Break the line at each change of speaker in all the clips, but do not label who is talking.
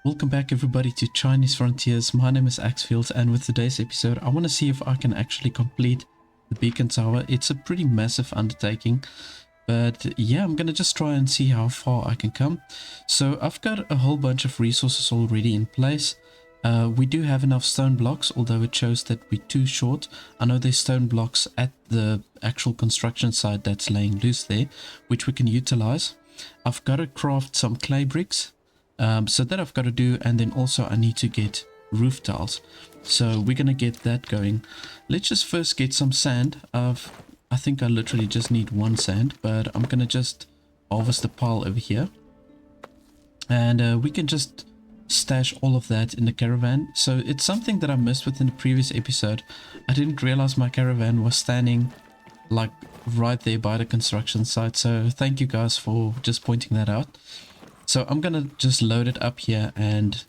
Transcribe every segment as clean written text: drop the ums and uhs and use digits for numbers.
Welcome back everybody to Chinese Frontiers. My name is Axfield, and with today's episode I want to see if I can actually complete the beacon tower. It's a pretty massive undertaking, but yeah, I'm gonna just try and see how far I can come. So I've got a whole bunch of resources already in place. We do have enough stone blocks, although it shows that we're too short. I know there's stone blocks at the actual construction site that's laying loose there, which we can utilize. I've got to craft some clay bricks, so that I've got to do, and then also I need to get roof tiles. So we're gonna get that going. Let's just first get some sand. I think I literally just need one sand, but I'm gonna just harvest a pile over here, and we can just stash all of that in the caravan. So it's something that I missed within the previous episode. I didn't realize my caravan was standing like right there by the construction site, so thank you guys for just pointing that out. So I'm gonna just load it up here, and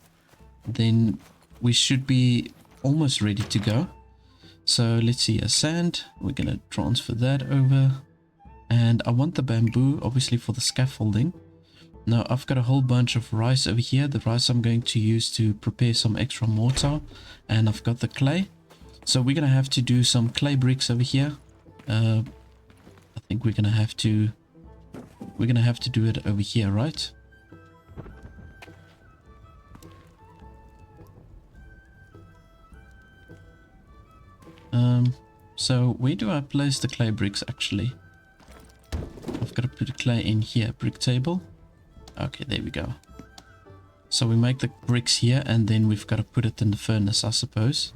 then we should be almost ready to go. So let's see, a sand, we're gonna transfer that over, and I want the bamboo obviously for the scaffolding. Now I've got a whole bunch of rice over here. The rice I'm going to use to prepare some extra mortar, and I've got the clay. So we're gonna have to do some clay bricks over here. I think we're gonna have to do it over here, right? So where do I place the clay bricks actually? I've got to put a clay in here, brick table. Okay, there we go. So we make the bricks here, and then we've got to put it in the furnace, I suppose.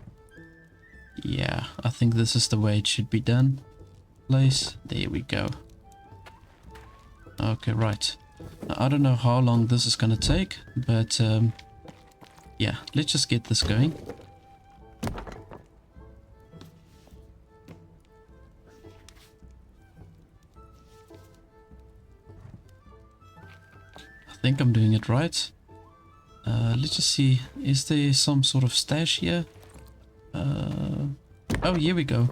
Yeah, I think this is the way it should be done. Place, there we go. Okay, right. Now, I don't know how long this is gonna take, but yeah, let's just get this going. I think I'm doing it right. Let's just see, is there some sort of stash here? Oh, here we go.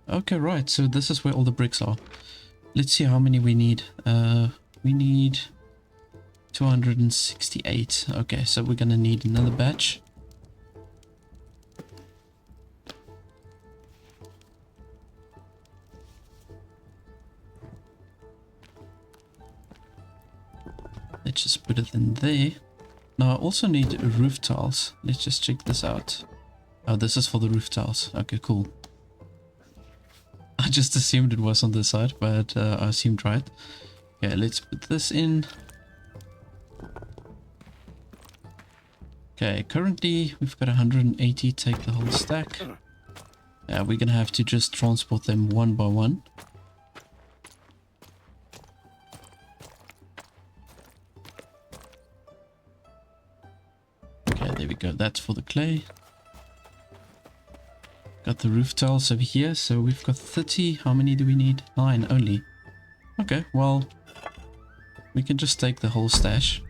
Okay, right, so this is where all the bricks are. Let's see how many we need. We need 268. Okay, so we're gonna need another batch. Let's just put it in there. Now I also need roof tiles. Let's just check this out. Oh, this is for the roof tiles. Okay, cool. I just assumed it was on this side, but I assumed right. Okay, let's put this in. Okay, currently we've got 180. Take the whole stack. Yeah, we're gonna have to just transport them one by one. Okay, there we go. That's for the clay. Got the roof tiles over here, so we've got 30. How many do we need? 9 only. Okay, well, we can just take the whole stash.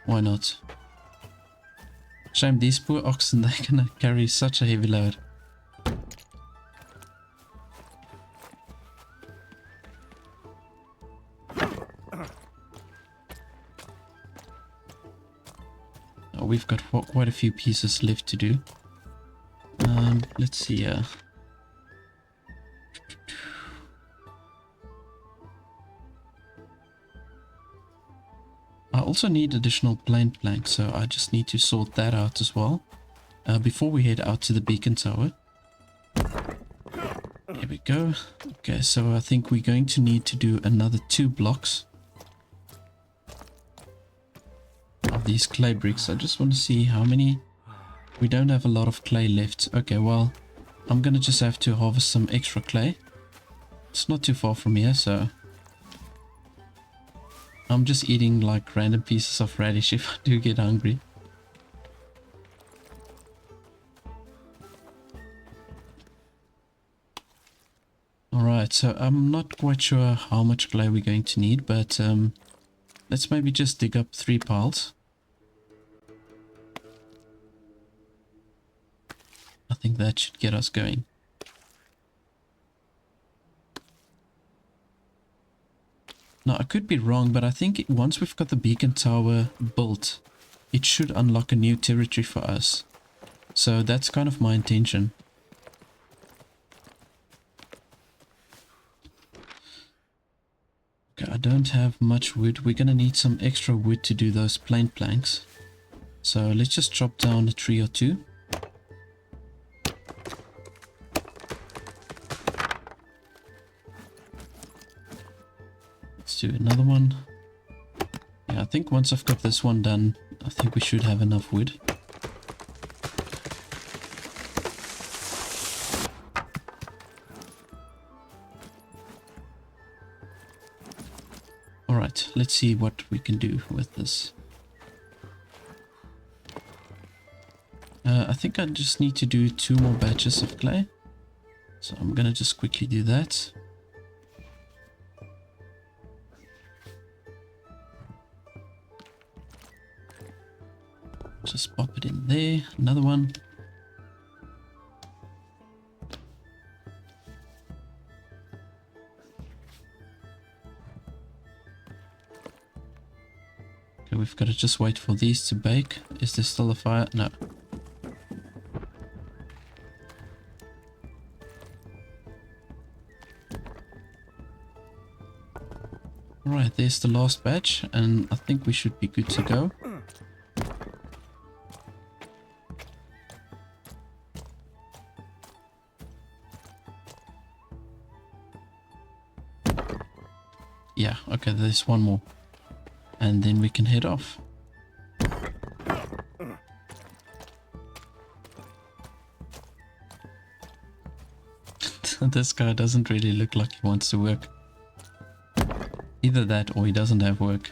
Why not? Shame these poor oxen, they're gonna carry such a heavy load. Oh, we've got quite a few pieces left to do. Let's see. I also need additional plain planks, so I just need to sort that out as well before we head out to the beacon tower. There we go. Okay, so I think we're going to need to do another 2 blocks of these clay bricks. I just want to see how many. We don't have a lot of clay left. Okay, well, I'm gonna just have to harvest some extra clay. It's not too far from here, so I'm just eating like random pieces of radish if I do get hungry. Alright, so I'm not quite sure how much clay we're going to need, but let's maybe just dig up 3 piles. I think that should get us going. Now, I could be wrong, but I think once we've got the beacon tower built, it should unlock a new territory for us. So that's kind of my intention. Okay, I don't have much wood. We're gonna need some extra wood to do those plain planks. So let's just chop down a tree or two. Let's do another one. Yeah, I think once I've got this one done, I think we should have enough wood. Alright, let's see what we can do with this. I think I just need to do 2 more batches of clay. So I'm gonna just quickly do that. Just pop it in there. Another one. Okay, we've got to just wait for these to bake. Is there still a fire? No. Alright, there's the last batch, and I think we should be good to go. Yeah, okay, there's one more. And then we can head off. This guy doesn't really look like he wants to work. Either that or he doesn't have work.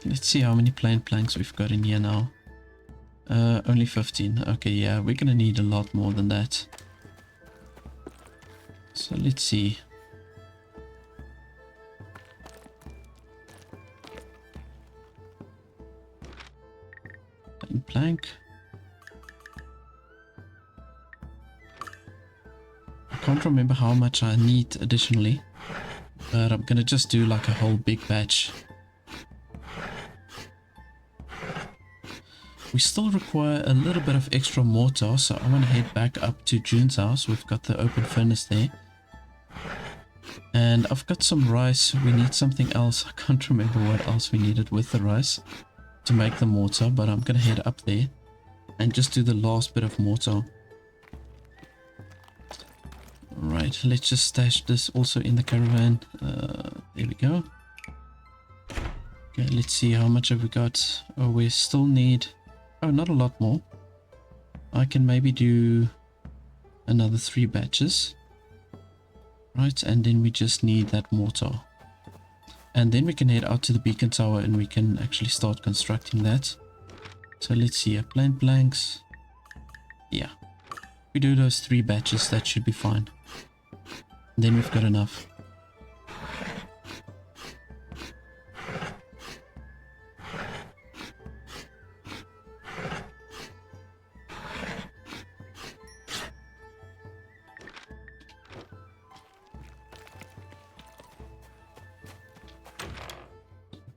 Let's see how many plain planks we've got in here now. Only 15. Okay, yeah, we're gonna need a lot more than that. So let's see. Plain plank. I can't remember how much I need additionally, but I'm gonna just do like a whole big batch. We still require a little bit of extra mortar, so I want to head back up to June's house. We've got the open furnace there. And I've got some rice. We need something else. I can't remember what else we needed with the rice to make the mortar, but I'm going to head up there and just do the last bit of mortar. Alright, let's just stash this also in the caravan. There we go. Okay, let's see how much have we got. Oh, we still need... Oh, not a lot more. I can maybe do another 3 batches. Right, and then we just need that mortar. And then we can head out to the beacon tower and we can actually start constructing that. So let's see, plain planks. Yeah. If we do those 3 batches, that should be fine. Then we've got enough.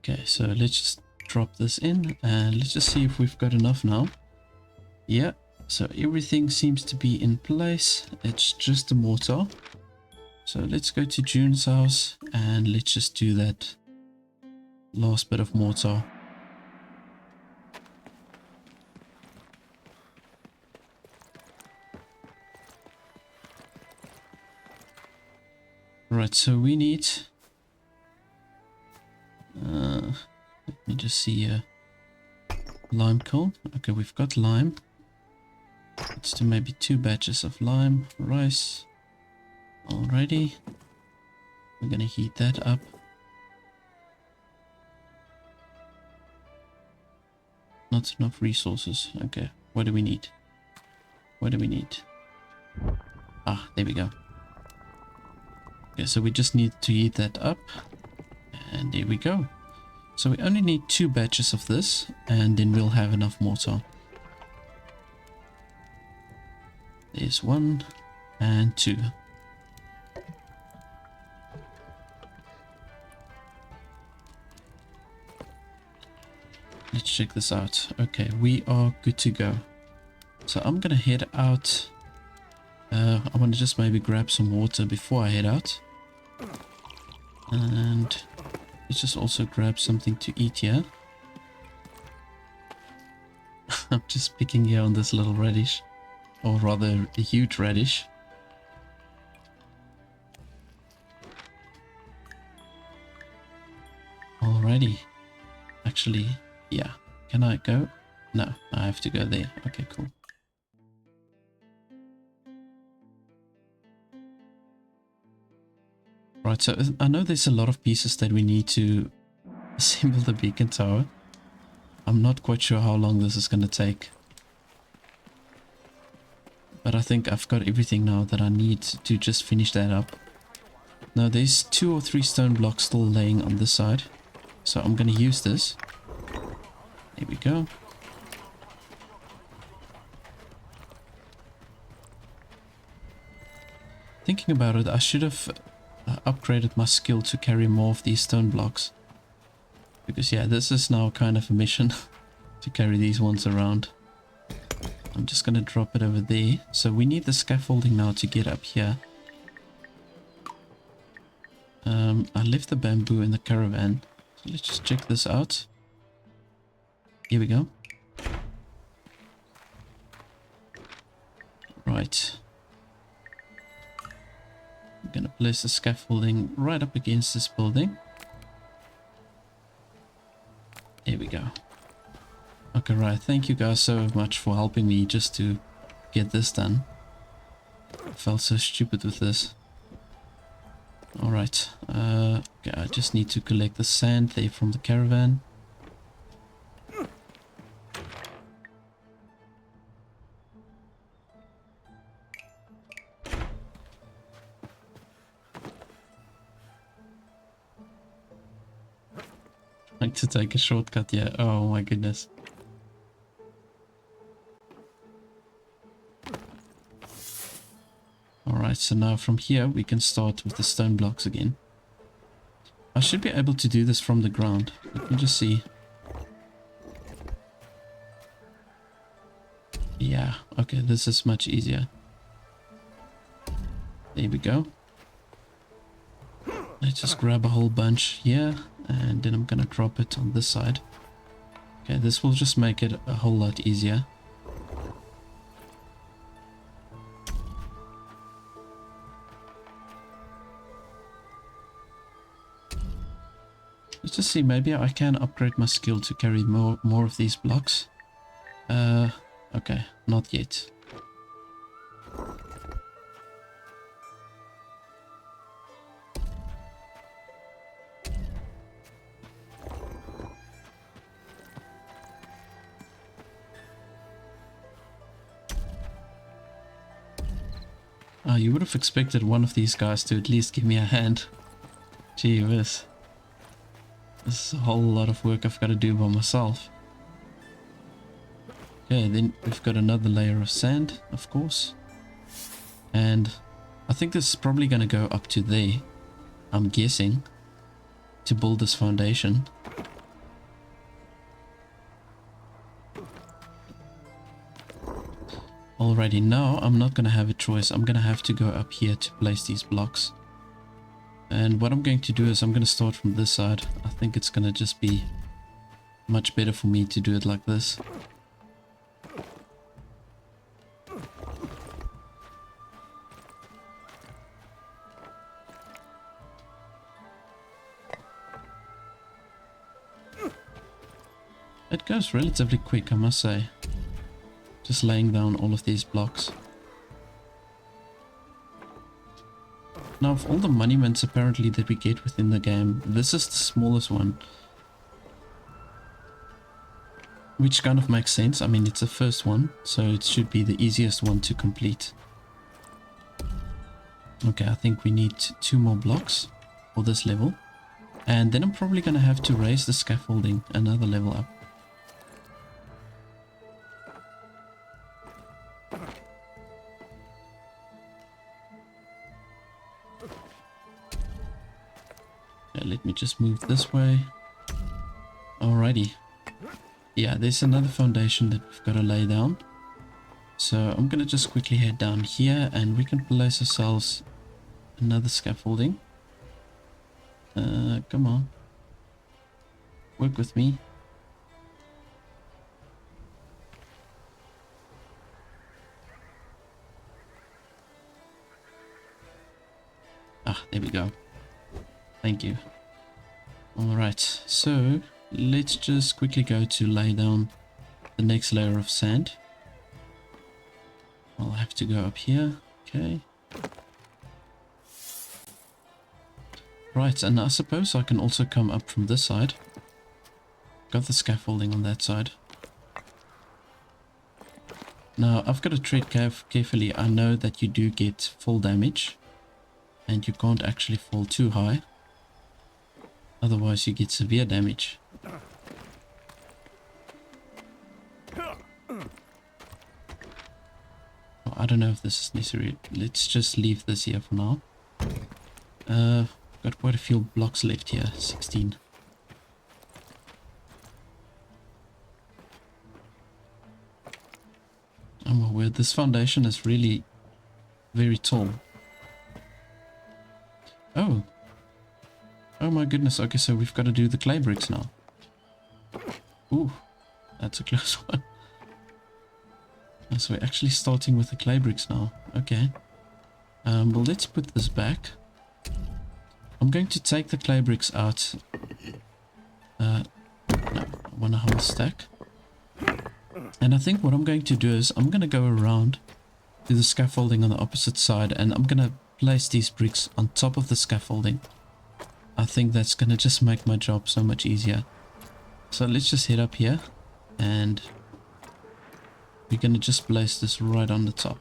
Okay, so let's just drop this in and let's just see if we've got enough now. Yeah, so everything seems to be in place. It's just the mortar. So let's go to June's house and let's just do that last bit of mortar. Right, so we need... let me just see here. Lime coal. Okay, we've got lime. Let's do maybe 2 batches of lime. Rice. Alrighty. We're gonna heat that up. Not enough resources. Okay, what do we need? What do we need? Ah, there we go. Okay, so we just need to heat that up. And there we go. So we only need 2 batches of this, and then we'll have enough mortar. There's 1 and 2. let's check this out. Okay, we are good to go. So I'm gonna head out. I want to just maybe grab some water before I head out. And let's just also grab something to eat here. I'm just picking here on this little radish. Or rather, a huge radish. Alrighty. Actually, yeah. Can I go? No, I have to go there. Okay, cool. Right, so I know there's a lot of pieces that we need to assemble the beacon tower. I'm not quite sure how long this is going to take. But I think I've got everything now that I need to just finish that up. Now there's 2 or 3 stone blocks still laying on this side. So I'm going to use this. There we go. Thinking about it, I should have upgraded my skill to carry more of these stone blocks. Because yeah, this is now kind of a mission to carry these ones around. I'm just going to drop it over there. So we need the scaffolding now to get up here. I left the bamboo in the caravan. So let's just check this out. Here we go. Right. I'm going to place the scaffolding right up against this building. There we go. Okay, right. Thank you guys so much for helping me just to get this done. I felt so stupid with this. Alright. Okay, I just need to collect the sand there from the caravan. Trying to take a shortcut here. Oh my goodness. Alright, so now from here we can start with the stone blocks again. I should be able to do this from the ground. Let me just see. Yeah, okay, this is much easier. There we go. Let's just grab a whole bunch here, and then I'm gonna drop it on this side. Okay, this will just make it a whole lot easier. Let's just see, maybe I can upgrade my skill to carry more of these blocks. Okay, not yet. You would have expected one of these guys to at least give me a hand. Gee whiz. This is a whole lot of work I've got to do by myself. Okay, then we've got another layer of sand, of course. And I think this is probably going to go up to there, I'm guessing, to build this foundation. Alrighty, now I'm not going to have a choice. I'm going to have to go up here to place these blocks. And what I'm going to do is I'm going to start from this side. I think it's going to just be much better for me to do it like this. It goes relatively quick, I must say. Just laying down all of these blocks. Now, of all the monuments apparently that we get within the game, this is the smallest one. Which kind of makes sense. I mean, it's the first one, so it should be the easiest one to complete. Okay, I think we need 2 more blocks for this level. And then I'm probably going to have to raise the scaffolding another level up. Let me just move this way. Alrighty. yeah, there's another foundation that we've got to lay down. So I'm gonna just quickly head down here and we can place ourselves another scaffolding. Come on. Work with me. Ah, there we go. Thank you. Alright, so let's just quickly go to lay down the next layer of sand. I'll have to go up here. Okay. Right, and I suppose I can also come up from this side. Got the scaffolding on that side. Now, I've got to tread carefully. I know that you do get fall damage. And you can't actually fall too high. Otherwise, you get severe damage. Oh, I don't know if this is necessary. Let's just leave this here for now. Got quite a few blocks left here. 16. I'm aware this foundation is really very tall. Oh. Oh my goodness. Okay, so we've got to do the clay bricks now. Ooh, that's a close one. So we're actually starting with the clay bricks now. Okay. Well, let's put this back. I'm going to take the clay bricks out. No, I want a whole stack. And I think what I'm going to do is I'm going to go around to the scaffolding on the opposite side and I'm going to place these bricks on top of the scaffolding. I think that's going to just make my job so much easier. So let's just head up here and we're going to just place this right on the top.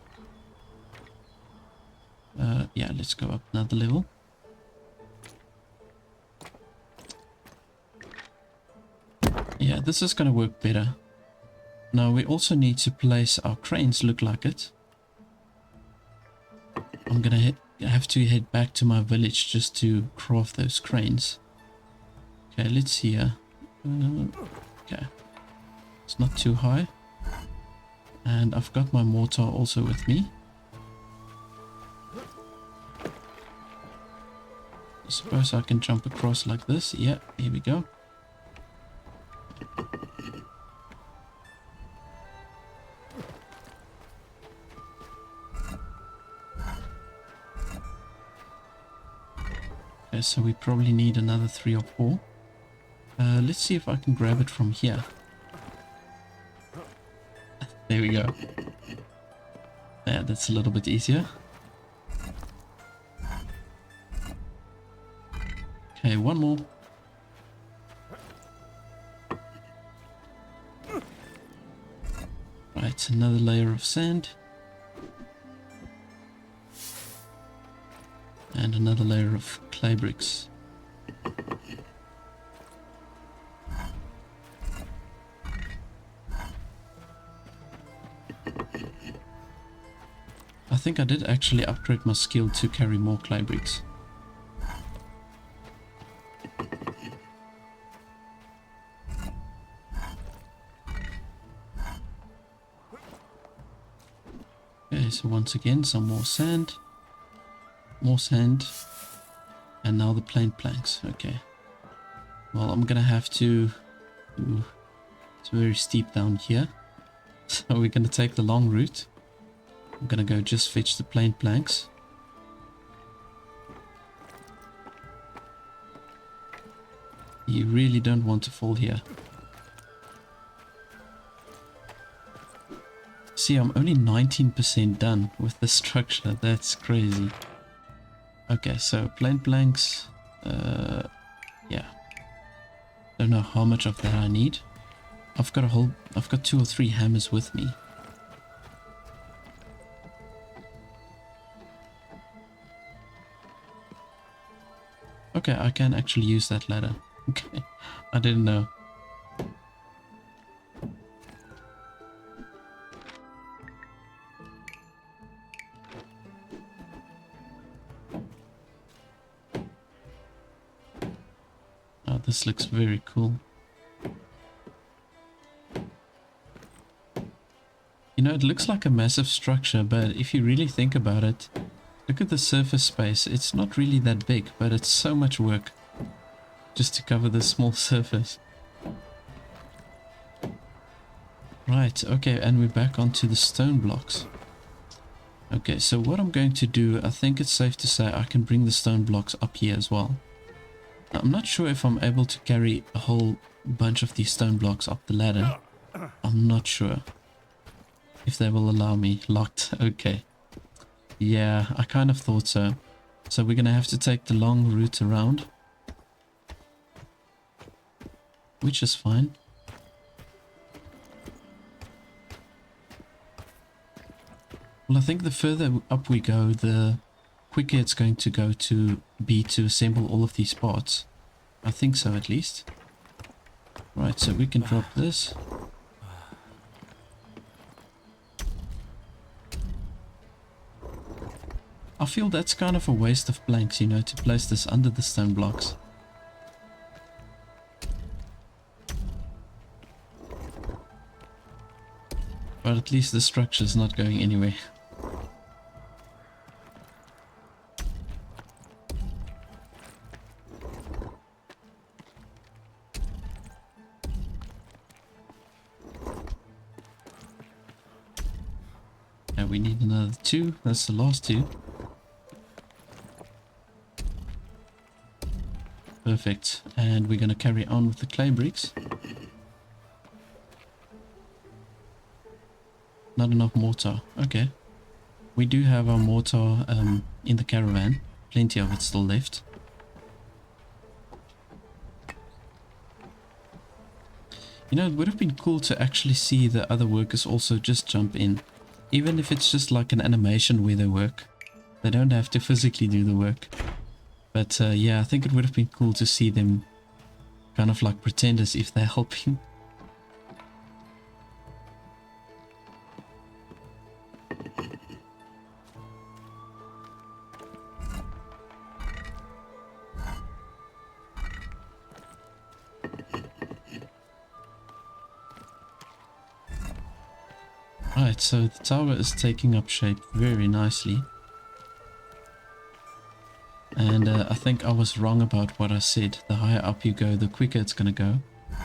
Yeah, let's go up another level. Yeah, this is going to work better. Now we also need to place our cranes look like it. I'm going to have to head back to my village just to craft those cranes. Okay, let's see here. Okay, it's not too high. And I've got my mortar also with me. I suppose I can jump across like this. Yeah, here we go. Okay, so we probably need another 3 or 4. Let's see if I can grab it from here. There we go. Yeah, that's a little bit easier. Okay, one more. Right, another layer of sand. And another layer of clay bricks. I think I did actually upgrade my skill to carry more clay bricks. Okay, so once again some more sand. More sand. And now the plain planks. Okay. Well, I'm gonna have to... Ooh, it's very steep down here. So we're gonna take the long route. I'm gonna go just fetch the plain planks. You really don't want to fall here. See, I'm only 19% done with the structure. That's crazy. Okay, so plain planks. Yeah. Don't know how much of that I need. I've got 2 or 3 hammers with me. Okay, I can actually use that ladder. Okay, I didn't know. Oh, this looks very cool. You know, it looks like a massive structure, but if you really think about it, look at the surface space. It's not really that big, but it's so much work just to cover this small surface. Right, okay, and we're back onto the stone blocks. Okay, so what I'm going to do, I think it's safe to say I can bring the stone blocks up here as well. Now, I'm not sure if I'm able to carry a whole bunch of these stone blocks up the ladder. I'm not sure if they will allow me. Locked, okay. Yeah, I kind of thought so. So we're gonna have to take the long route around, which is fine. Well, I think the further up we go, the quicker it's going to go to be to assemble all of these parts. I think so, at least. Right, so we can drop this. I feel that's kind of a waste of planks, you know, to place this under the stone blocks. But at least the structure's not going anywhere. And we need another 2. That's the last 2. Perfect. And we're going to carry on with the clay bricks. Not enough mortar. Okay. We do have our mortar in the caravan. Plenty of it still left. You know, it would have been cool to actually see the other workers also just jump in. Even if it's just like an animation where they work. They don't have to physically do the work. But yeah, I think it would have been cool to see them kind of like pretend as if they're helping. Right, so the tower is taking up shape very nicely. And I think I was wrong about what I said. The higher up you go, the quicker it's gonna go.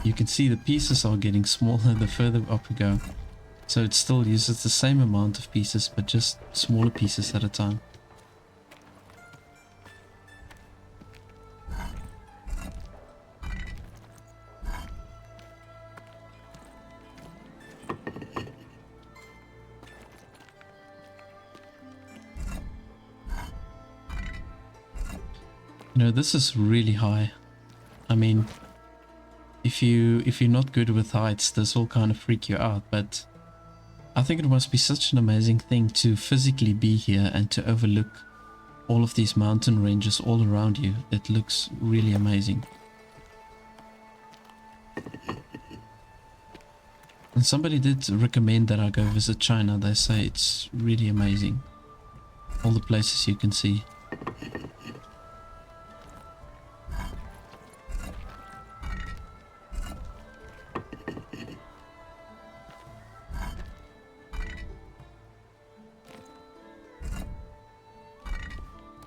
You can see the pieces are getting smaller the further up you go. So it still uses the same amount of pieces, but just smaller pieces at a time. You know, this is really high. I mean, if you're not good with heights, this will kind of freak you out, but I think it must be such an amazing thing to physically be here and to overlook all of these mountain ranges all around you. It looks really amazing. And somebody did recommend that I go visit China. They say it's really amazing. All the places you can see.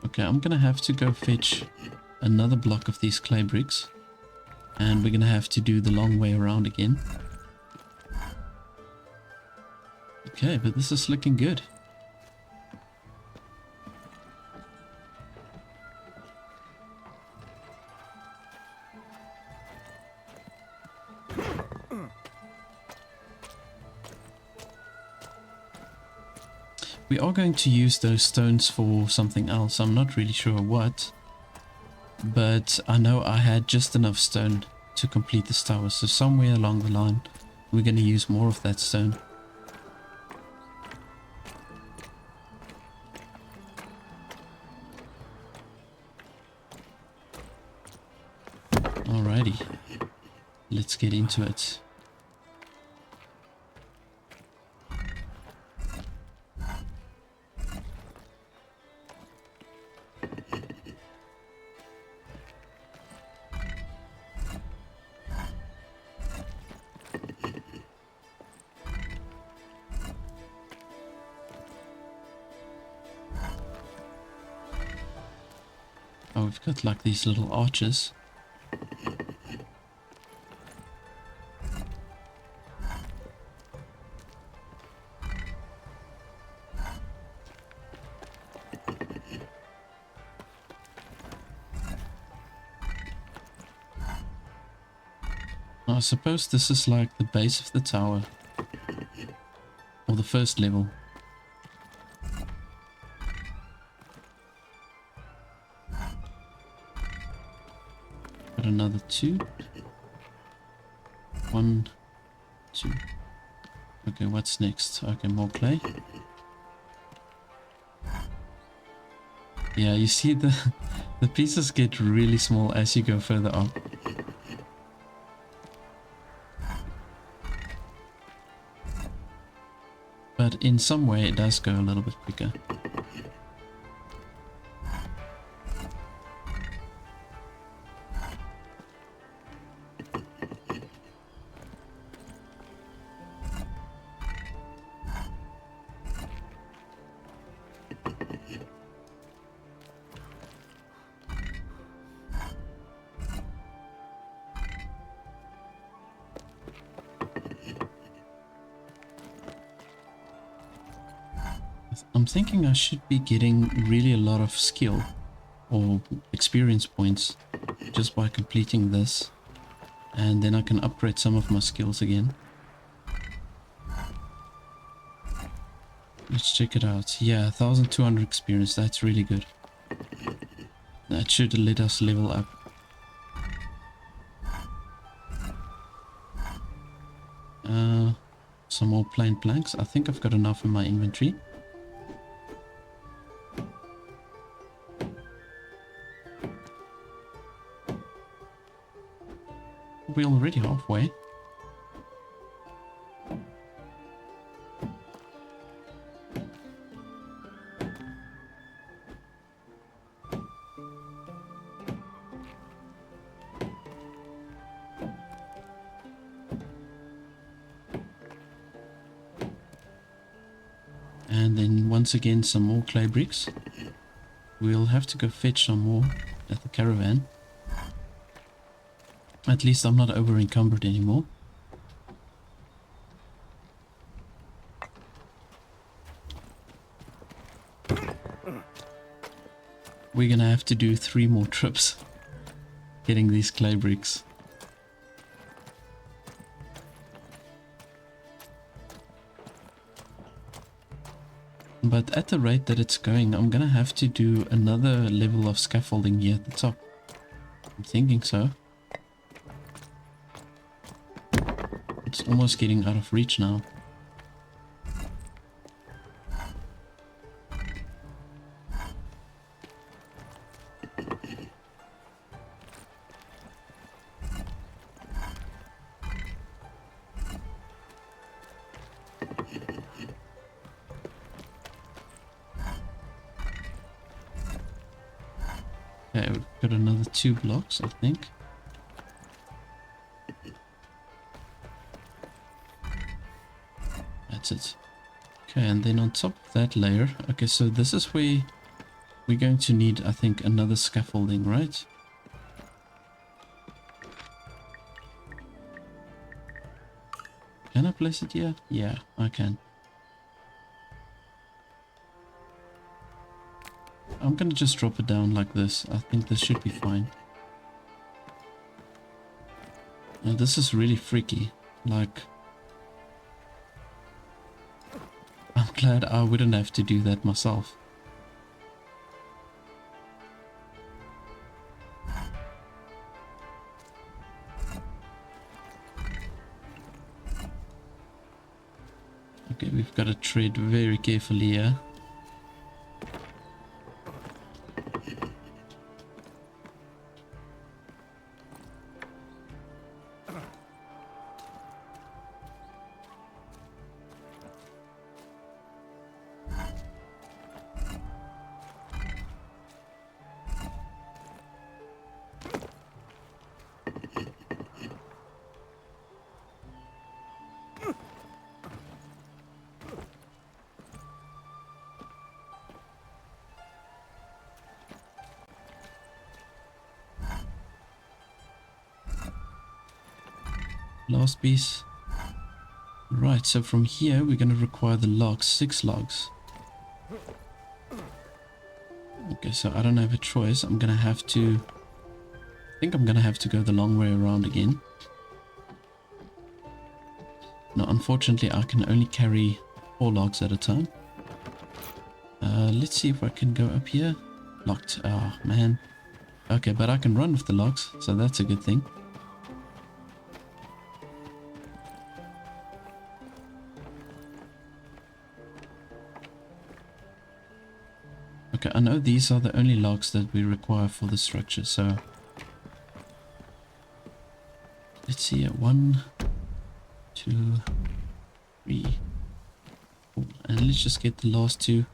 Okay, I'm gonna have to go fetch another block of these clay bricks. And we're gonna have to do the long way around again. Okay, but this is looking good. We are going to use those stones for something else. I'm not really sure what. But I know I had just enough stone to complete this tower. So somewhere along the line, we're going to use more of that stone. Alrighty. Let's get into it. Oh, we've got like these little arches. I suppose this is like the base of the tower. Or the first level. Got another 2. 1, 2. Okay, what's next? Okay, more clay. Yeah, you see the pieces get really small as you go further up. But in some way it does go a little bit quicker. I'm thinking I should be getting really a lot of skill or experience points just by completing this, and then I can upgrade some of my skills again. Let's check it out. Yeah, 1200 experience, that's really good. That should let us level up. Some more plain planks. I think I've got enough in my inventory. We're already halfway. And then once again some more clay bricks. We'll have to go fetch some more at the caravan. At least I'm not over encumbered anymore. We're gonna have to do 3 more trips getting these clay bricks. But at the rate that it's going, I'm gonna have to do another level of scaffolding here at the top. I'm thinking so. It's almost getting out of reach now. Okay, we've got another 2 blocks, I think. That's it. Okay, and then on top of that layer, okay, so this is where we're going to need, I think, another scaffolding, right? Can I place it here? Yeah, I can. I'm gonna just drop it down like this. I think this should be fine. Now this is really freaky. Like, I'm glad I wouldn't have to do that myself. Okay, we've got to tread very carefully here. Last piece. Right, so from here we're going to require the logs, 6 logs. Okay, so I don't have a choice. I'm going to have to... I think I'm going to have to go the long way around again. Now, unfortunately, I can only carry 4 logs at a time. Let's see if I can go up here. Locked. Oh, man. Okay, but I can run with the logs, so that's a good thing. Okay, I know these are the only logs that we require for the structure, so... Let's see, 1, 2, 3, 4. And let's just get the last 2.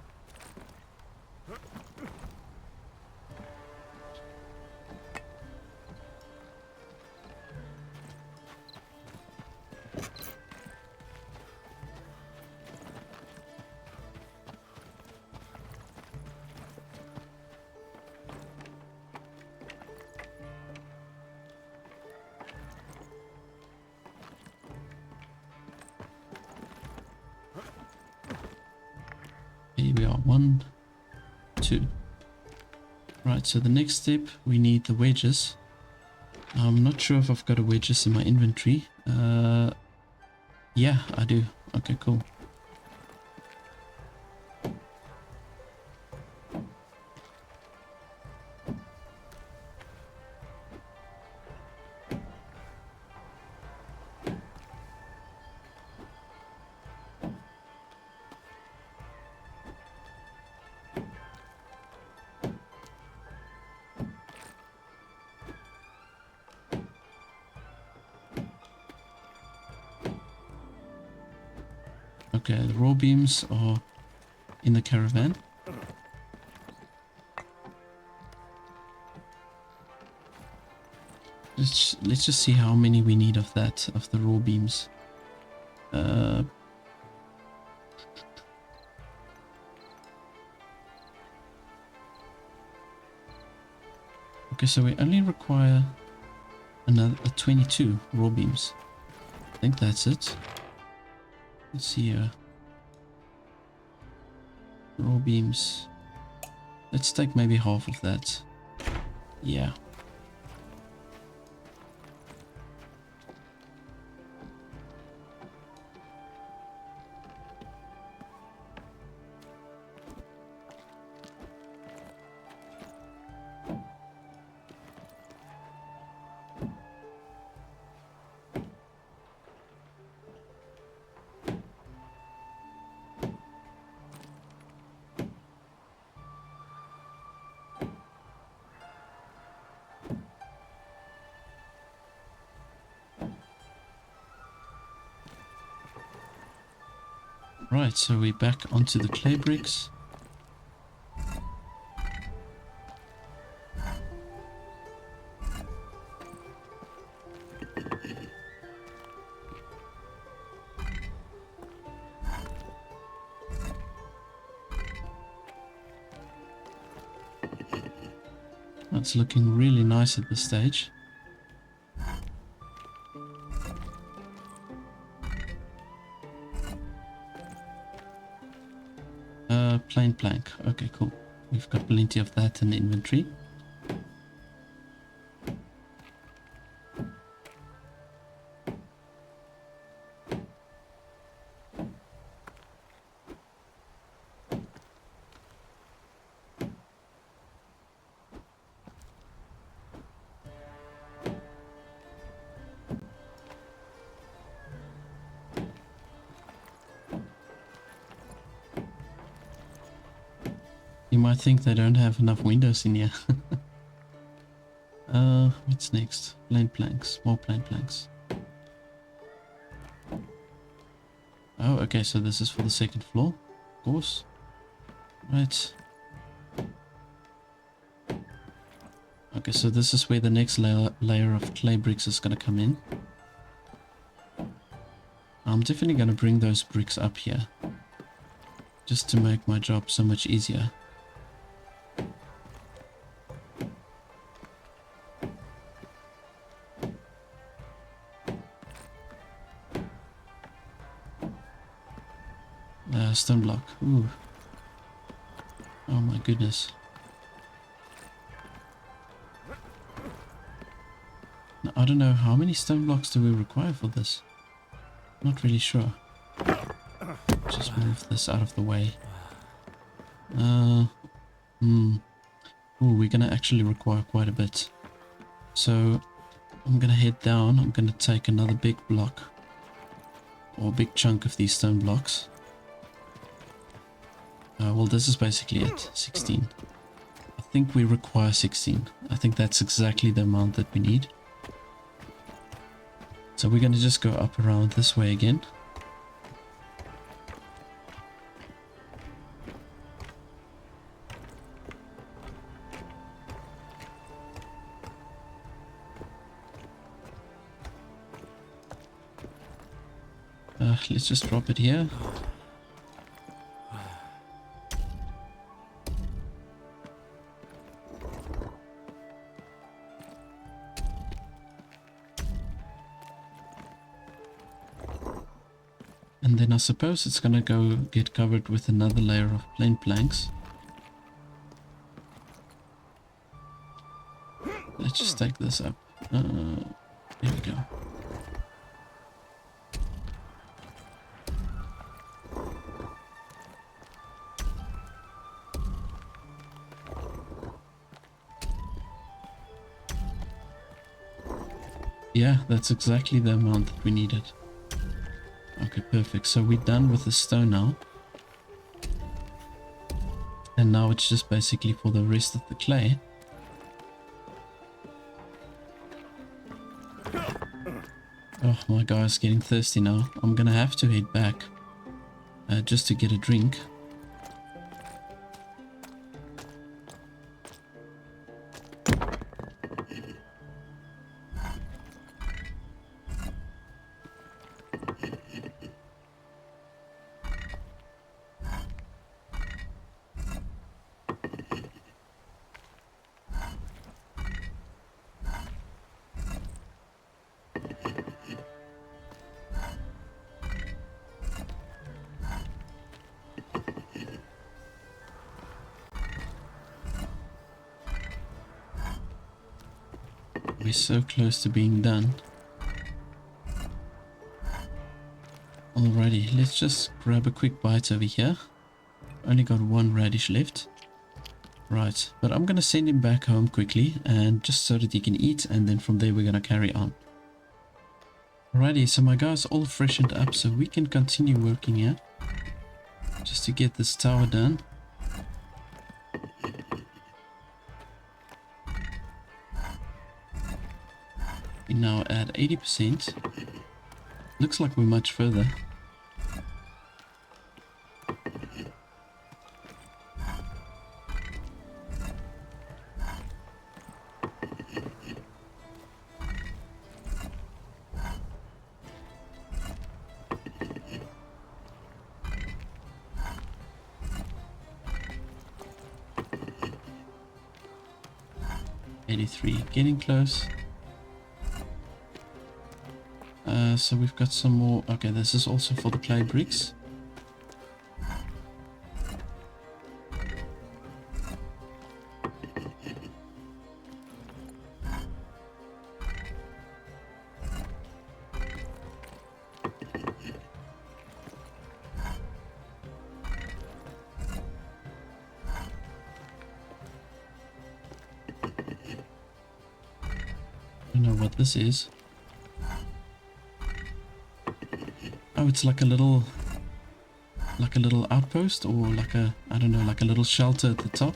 Here we are, 1, 2. Right, so the next step, we need the wedges. I'm not sure if I've got a wedges in my inventory. Yeah, I do. Okay, cool. Okay, the raw beams are in the caravan. Let's just see how many we need of that, of the raw beams. Okay, so we only require another 22 raw beams. I think that's it. Let's see here. Raw beams. Let's take maybe half of that. Yeah. Right, so we're back onto the clay bricks. That's looking really nice at this stage. Plain plank. Okay, cool. We've got plenty of that in the inventory. You might think they don't have enough windows in here. What's next? Plain planks. More plain planks. Oh, okay, so this is for the second floor, of course. Right. Okay, so this is where the next layer of clay bricks is going to come in. I'm definitely going to bring those bricks up here, just to make my job so much easier. stone block. Ooh. Oh my goodness. Now, I don't know, how many stone blocks do we require for this? Not really sure. Just move this out of the way. Ooh, we're gonna actually require quite a bit. So I'm gonna head down. I'm gonna take another big block, or a big chunk of these stone blocks. Well, this is basically it. 16. I think we require 16. I think that's exactly the amount that we need. So we're gonna just go up around this way again. Let's just drop it here. And then I suppose it's gonna go get covered with another layer of plain planks. Let's just take this up. There we go. Yeah, that's exactly the amount that we needed. Okay, perfect. So we're done with the stone now. And now it's just basically for the rest of the clay. Oh, my guy's getting thirsty now. I'm gonna have to head back just to get a drink. We're so close to being done. Alrighty, let's just grab a quick bite over here. Only got one radish left. Right, but I'm gonna send him back home quickly, and just so that he can eat, and then from there we're gonna carry on. Alrighty, so my guy's all freshened up, so we can continue working here. Just to get this tower done. We're now at 80%. Looks like we're much further. Getting close. So we've got some more. Okay, this is also for the clay bricks. I don't know what this is. Oh, it's like a little outpost, or like a, I don't know, like a little shelter at the top.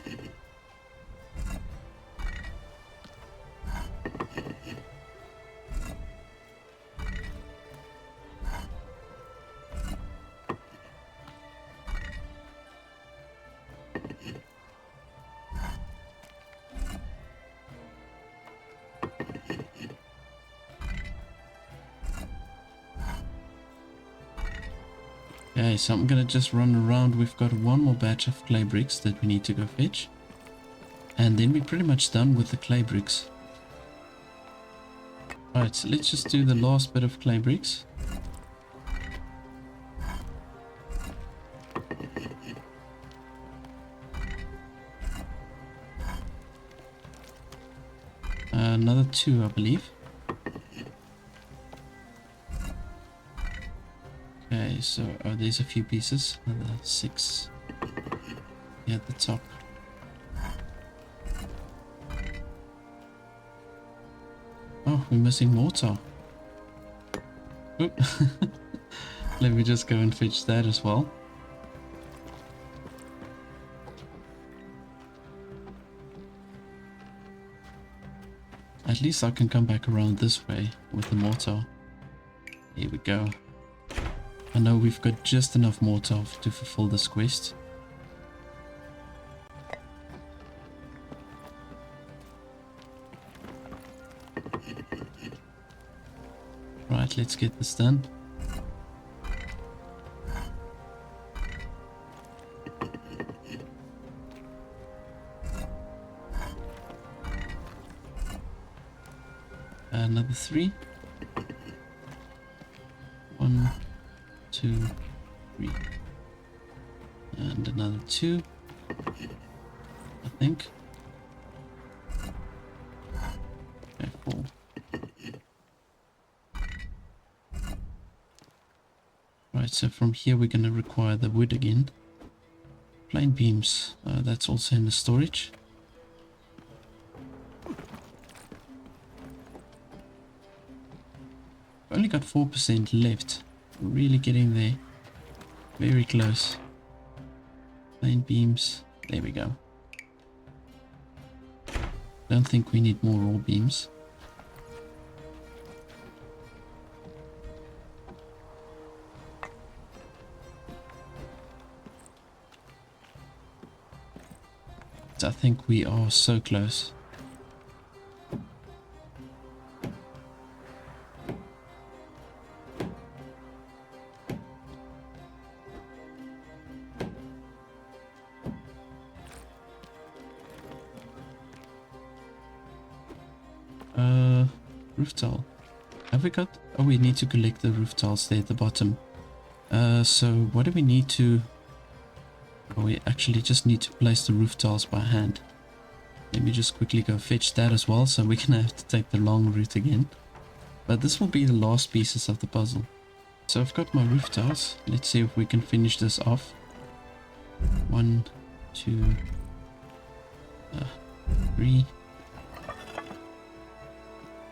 Okay, so I'm gonna just run around. We've got one more batch of clay bricks that we need to go fetch. And then we're pretty much done with the clay bricks. Alright, so let's just do the last bit of clay bricks. another 2, I believe. Okay, so there's a few pieces. Another 6 here at the top. Oh, we're missing mortar. Oop. Let me just go and fetch that as well. At least I can come back around this way with the mortar. Here we go. I know we've got just enough mortar to fulfill this quest. Right, let's get this done. Another 3. 1, 2, 3. And another 2, I think. Okay, 4. Right, so from here we're going to require the wood again. Plain beams, that's also in the storage. Only got 4% left. We're really getting there. Very close. Plain beams. There we go. Don't think we need more raw beams. I think we are so close. Roof tile. Have we got... Oh, we need to collect the roof tiles there at the bottom. So what do we need to... Oh, we actually just need to place the roof tiles by hand. Let me just quickly go fetch that as well, so we're gonna have to take the long route again. But this will be the last pieces of the puzzle. So I've got my roof tiles. Let's see if we can finish this off. 1, 2, 3.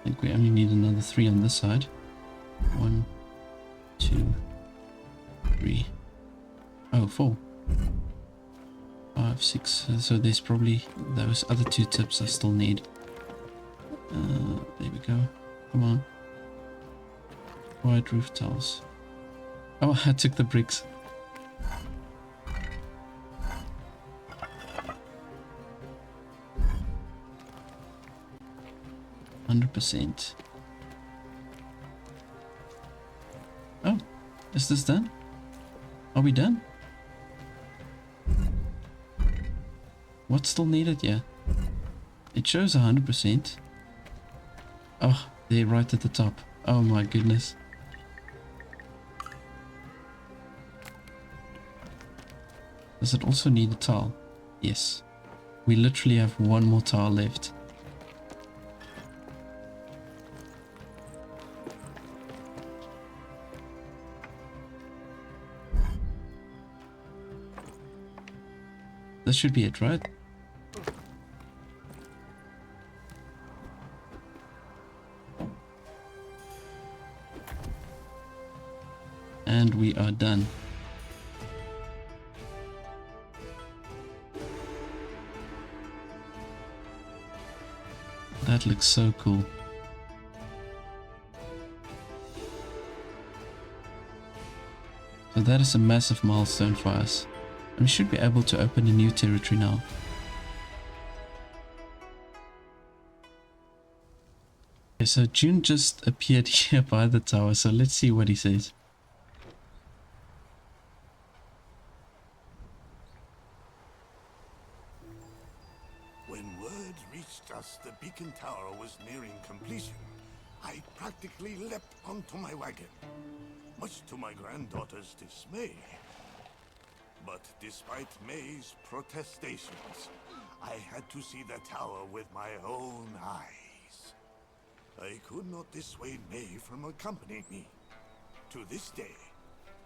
I think we only need another 3 on this side. 1, 2, 3. Oh, 4. 5, 6. So there's probably those other 2 tips I still need. There we go. Come on. White roof tiles. Oh, I took the bricks. %. Oh, is this done? Are we done? What's still needed? Yeah. It shows 100%. Oh, they're right at the top. Oh my goodness. Does it also need a tile? Yes. We literally have 1 more tile left. This should be it, right? And we are done. That looks so cool. So that is a massive milestone for us. And we should be able to open a new territory now. Okay, so June just appeared here by the tower, so let's see what he says.
When word reached us the beacon tower was nearing completion, I practically leapt onto my wagon, much to my granddaughter's dismay. But despite May's protestations, I had to see the tower with my own eyes. I could not dissuade May from accompanying me. To this day,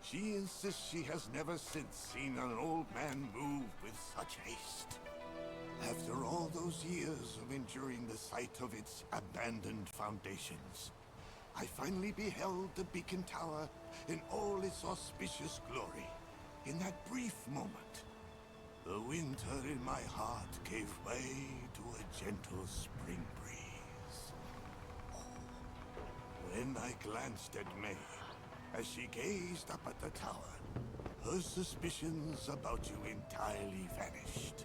she insists she has never since seen an old man move with such haste. After all those years of enduring the sight of its abandoned foundations, I finally beheld the beacon tower in all its auspicious glory. In that brief moment, the winter in my heart gave way to a gentle spring breeze. When I glanced at May, as she gazed up at the tower, her suspicions about you entirely vanished.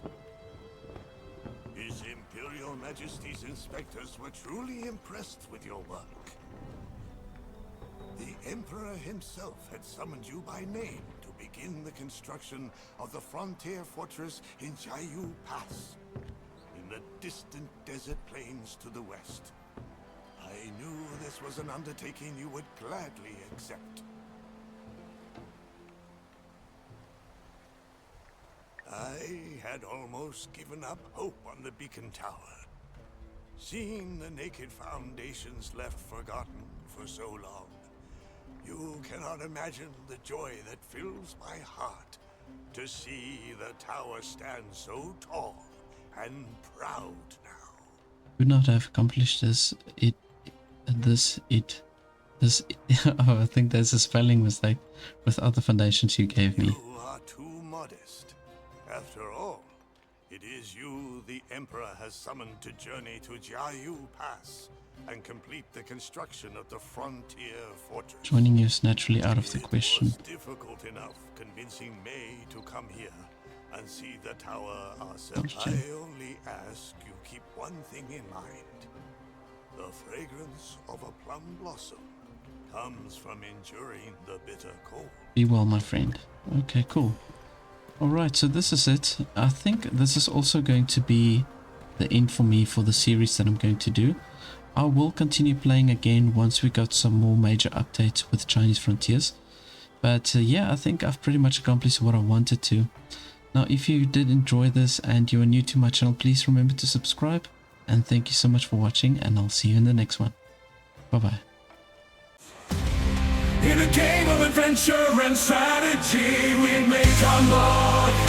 His Imperial Majesty's inspectors were truly impressed with your work. The Emperor himself had summoned you by name to begin the construction of the frontier fortress in Jiayu Pass, in the distant desert plains to the west. I knew this was an undertaking you would gladly accept. I had almost given up hope on the beacon tower. Seeing the naked foundations left forgotten for so long, you cannot imagine the joy that fills my heart to see the tower stand so tall and proud now.
Could not have accomplished this. Oh, I think there's a spelling mistake with other foundations you gave me.
You are too modest. After all, it is you the Emperor has summoned to journey to Jiayu Pass and complete the construction of the frontier fortress.
Joining you is naturally out of the question.
It was difficult enough convincing May to come here and see the tower ourselves. I only ask you keep one thing in mind. The fragrance of a plum blossom comes from enduring the bitter cold.
Be well, my friend. Okay, cool. Alright, so this is it. I think this is also going to be the end for me for the series that I'm going to do. I will continue playing again once we got some more major updates with Chinese Frontiers. But yeah, I think I've pretty much accomplished what I wanted to. Now, if you did enjoy this and you are new to my channel, please remember to subscribe. And thank you so much for watching, and I'll see you in the next one. Bye-bye.
In a game of adventure and strategy, we make our mark.